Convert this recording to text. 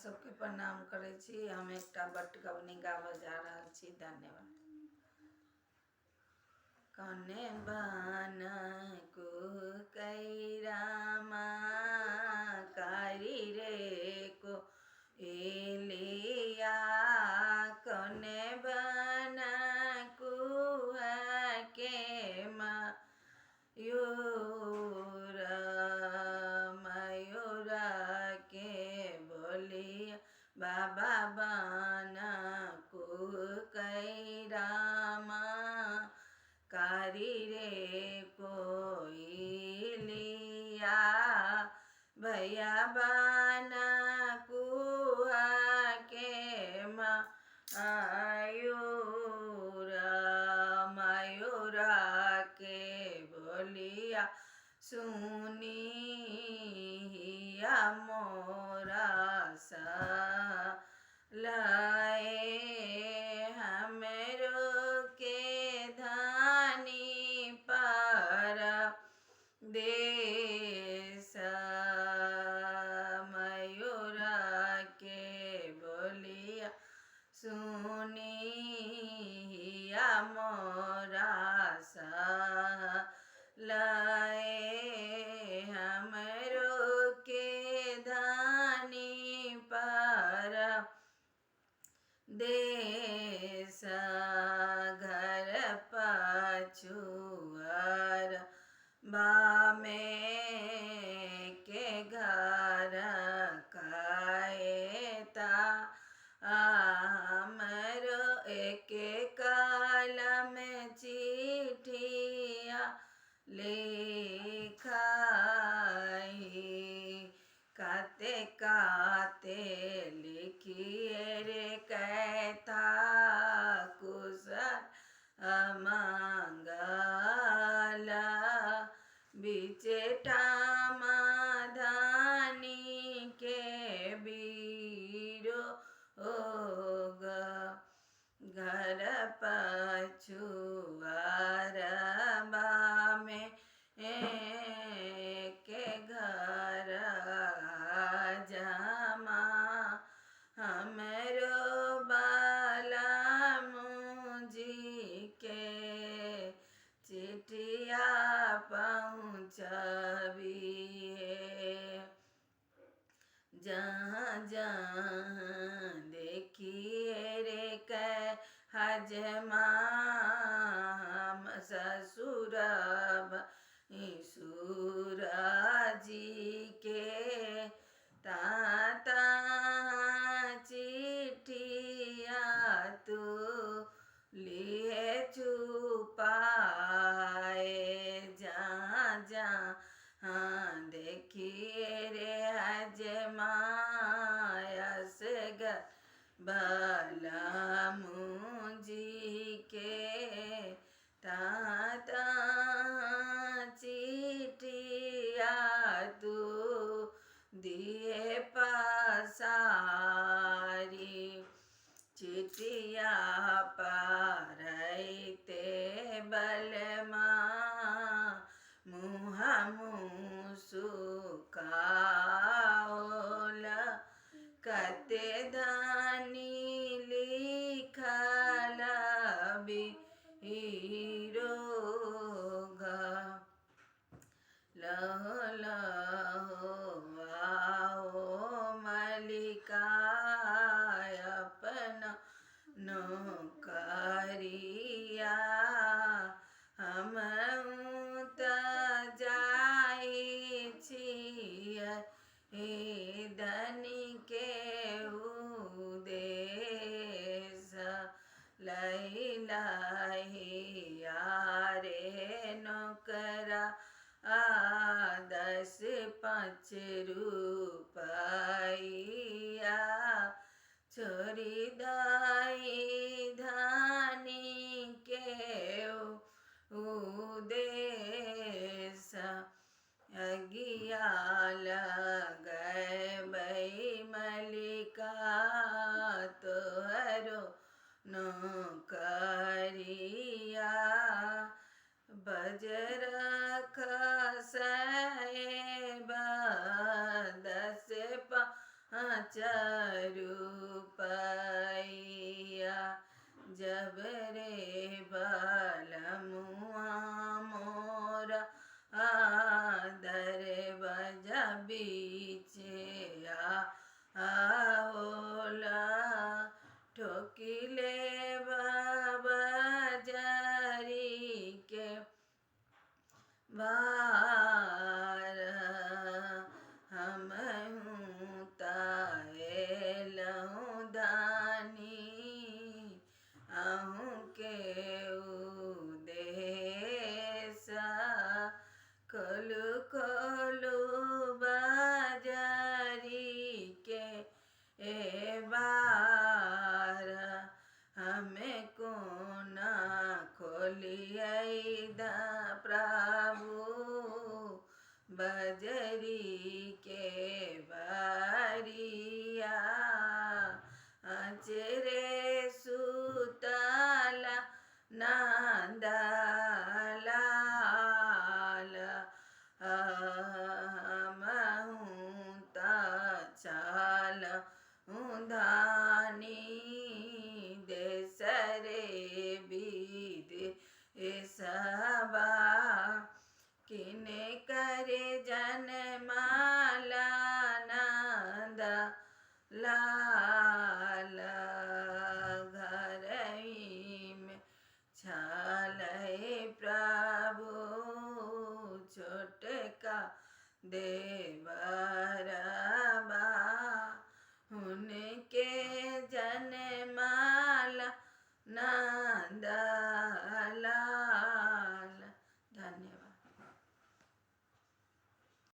सबके प्रणाम करै छी। हम एकटा बटगबनी गाबऽ जा रहल छी। धन्यवाद। कने बन को कैरामा कारी रे को एलिया कने बन कुआ के मयूर के बोलिया बाबा बन को कैरामा कारी रे कोइलिया भैया बन कुआ के मयूर के बोलिया सुनिया मोरा सा लाए हमरो के धानी पर देश मयूर के बोलिया सुनिया मोरा सा लाए हमरो के धानी पर देश घर पछुअर बामे के घर कायता हमरो एक कलम चिठिया लिखाई काते काते लिखिए रे कहता कुशल मंगल बीचे टामाधानी के बीरो घर पछुआर बामे के घर जमा हमरो बाला मुझी के चिठिया पहुँचबिए जहाँ जहाँ देखिए रे कह हजमा ससुरब सूराजी के ताता चिठिया तू लिए छुपाए जहाँ जहाँ देखिए रे हजमायस बाला मुझी के ताता चिठिया तू दिए पसारी चिठिया पारते बलमा मुँह सुखाओल कते धानी लिखल बीरोगा लहो लहो आओ मलिका अपना नौकरिया हम त जाई छियै धनी के उदेश लैला रे नौकरा 10-5 रुपया छोरी दाई धानी के उदेश अगिया लगबै मलिका तोहरो नौकरिया बजरख साहेब 10-5 रुपैया जब रे बलमुआ मोरा दरवाजा बीचे आओला ठोकिले बाबा जरी के बार हम ताएलहूँ दानी अहूँ के उदेसा खोलू खोलू बाजारी के ए बार हमें कोना खोलिए दा प्रभु बजरी के बारिया अचरे सुतला नंदलाल हमहूँ त चल